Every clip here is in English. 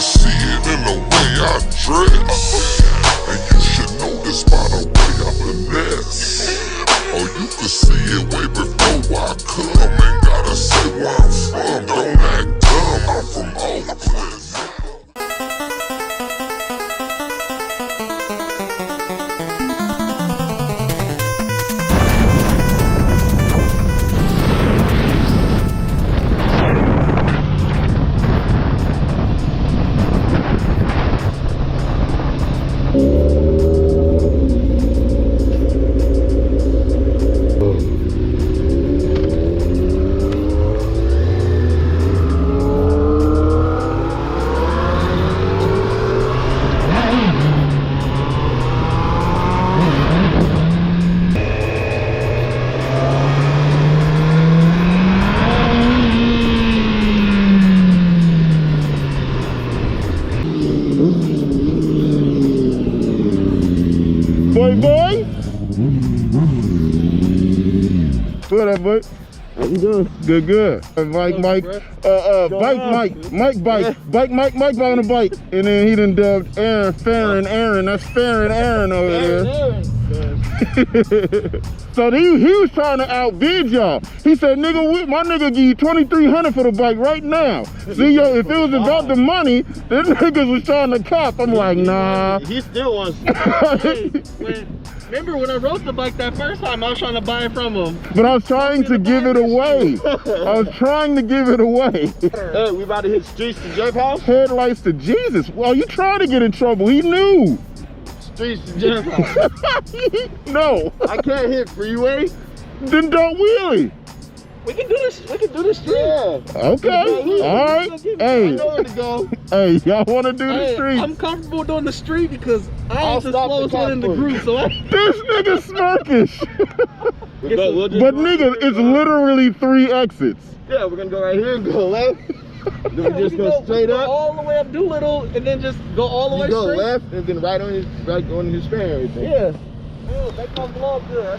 see it in the way I dress, and you should know this by the way I finesse. Or you could see it way before I come. Ain't gotta say where I'm from, don't act dumb. I'm from Oakland. Boy. What up, boy? How you doing? Good. Mike, bike on the bike. And then he done dubbed Aaron. That's Aaron over there. So he was trying to outbid y'all. He said, nigga, my nigga give you $2,300 for the bike right now. See, yo, if it was about the money, them niggas was trying to cop. I'm like, nah. He still wants remember when I rode the bike that first time, I was trying to buy it from him. But I was trying to give it away. Hey, we about to hit streets to Jeff house? Headlights to Jesus. Well, you trying to get in trouble. He knew. Streets to Jeff house. No. I can't hit freeway. Then don't wheelie. We can do this. We can do this street. Yeah. Okay. All right. Hey. I know where to go. Hey, y'all want to do the street? I'm comfortable doing the street because I ain't the slowest one in the group. So this nigga smirkish. But nigga, it's literally 3 exits. Yeah, we're gonna go right here and go left. Then we just go straight up. All the way up Doolittle and then just go all the way straight. Go left and then right on his straight and everything. Yeah. Dude, make my vlog good.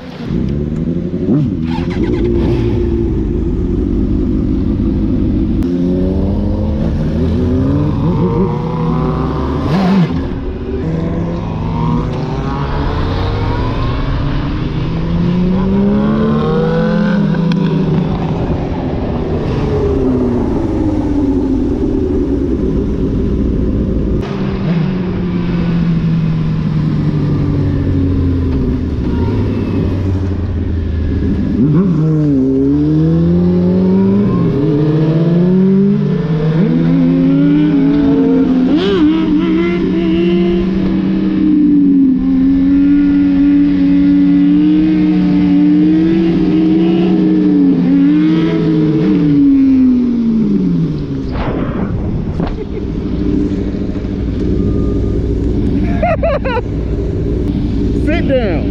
Sit down.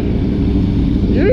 You.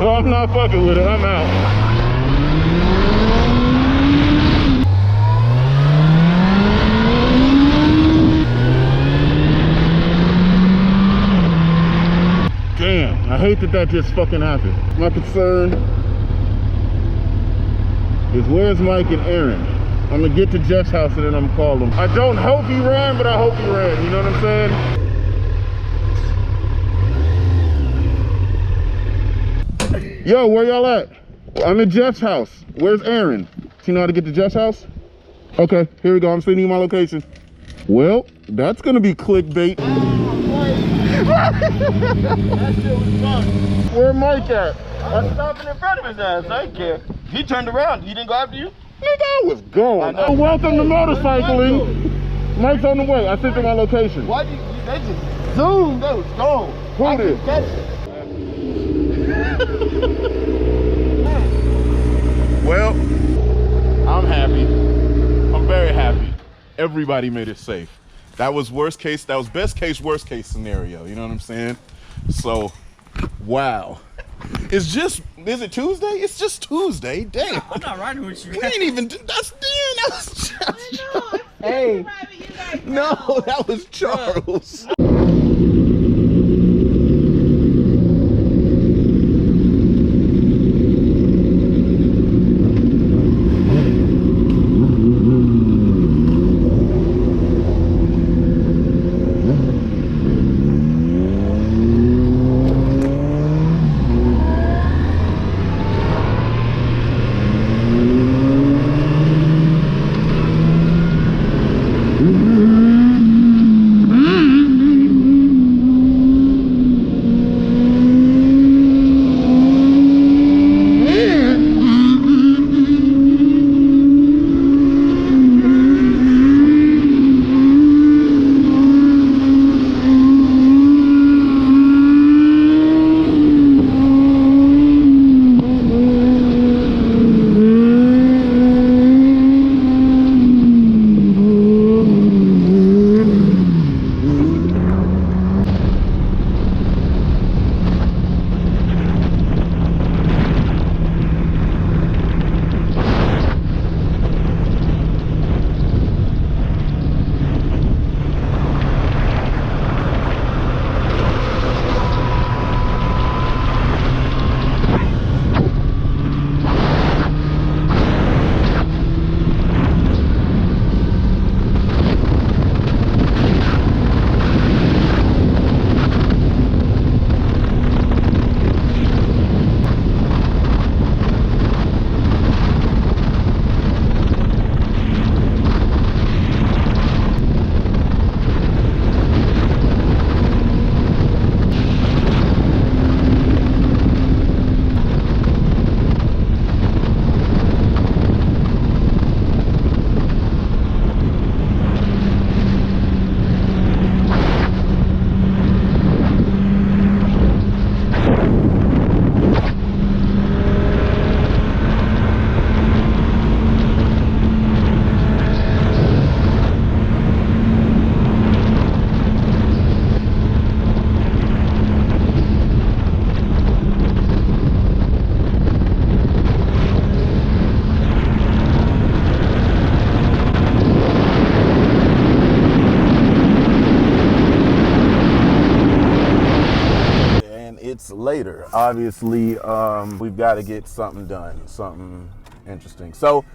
I'm not fucking with it, I'm out. Damn, I hate that just fucking happened. My concern is where's Mike and Aaron? I'm gonna get to Jeff's house and then I'm gonna call him. I don't hope he ran, but I hope he ran, you know what I'm saying? Yo, where y'all at? I'm at Jeff's house. Where's Aaron? Do you know how to get to Jeff's house? Okay, here we go. I'm sending you my location. Well, that's gonna be clickbait. That shit was fun. Where Mike at? I was stopping in front of his ass. I didn't care. He turned around. He didn't go after you? Nigga, I was going. Welcome to motorcycling. Mike's on the way. I sent you my location. Why did you, they just zoomed, they was gone. Who I did? couldn't catch it. Well, I'm happy. I'm very happy. Everybody made it safe. That was worst case, that was best case, worst case scenario. You know what I'm saying? So, wow. It's just, is it Tuesday? It's just Tuesday. Damn. I'm not riding with you. We ain't even, that's damn, that was just, Hey, no, that was Charles. Later, obviously, we've got to get something done, something interesting. So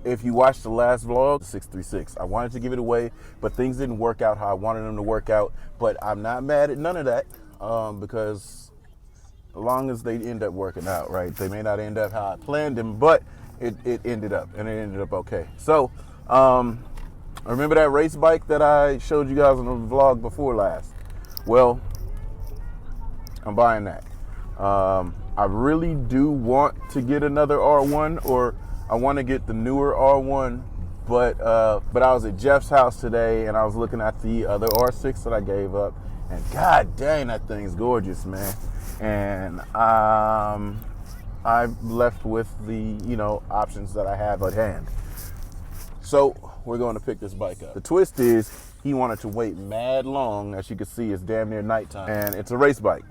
if you watched the last vlog, 636, I wanted to give it away, but things didn't work out how I wanted them to work out. But I'm not mad at none of that, because as long as they end up working out, right? They may not end up how I planned them, but it ended up, and it ended up okay. So remember that race bike that I showed you guys on the vlog before last? Well, I'm buying that. I really do want to get another R1, or I want to get the newer R1, but I was at Jeff's house today and I was looking at the other R6 that I gave up, and god dang, that thing's gorgeous, man. And I'm left with the, you know, options that I have at hand. So we're going to pick this bike up. The twist is he wanted to wait mad long. As you can see, it's damn near nighttime, and it's a race bike.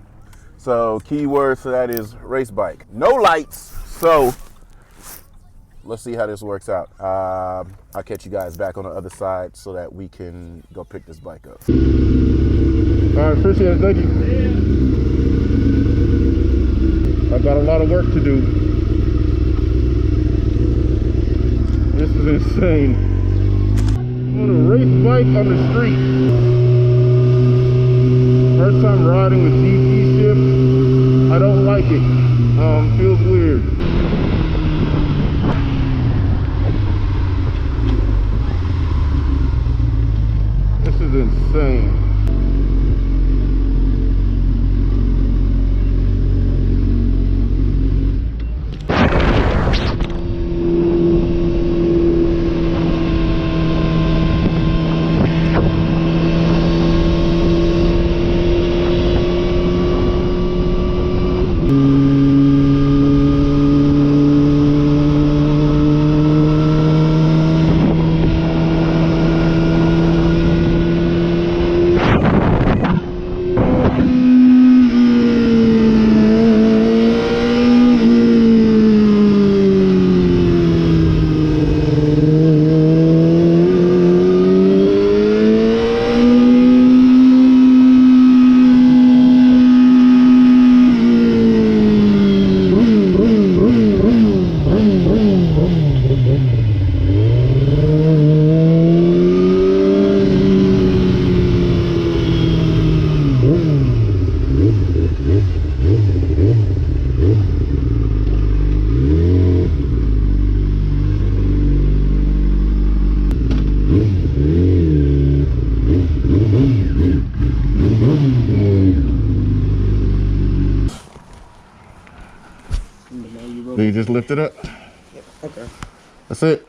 So keywords for that is race bike. No lights. So let's see how this works out. I'll catch you guys back on the other side so that we can go pick this bike up. All right, appreciate it. Thank you. I got a lot of work to do. This is insane. On a race bike on the street. First time riding with DT shift. I don't like it. Feels weird. This is insane. Then you just lift it up. Okay. That's it.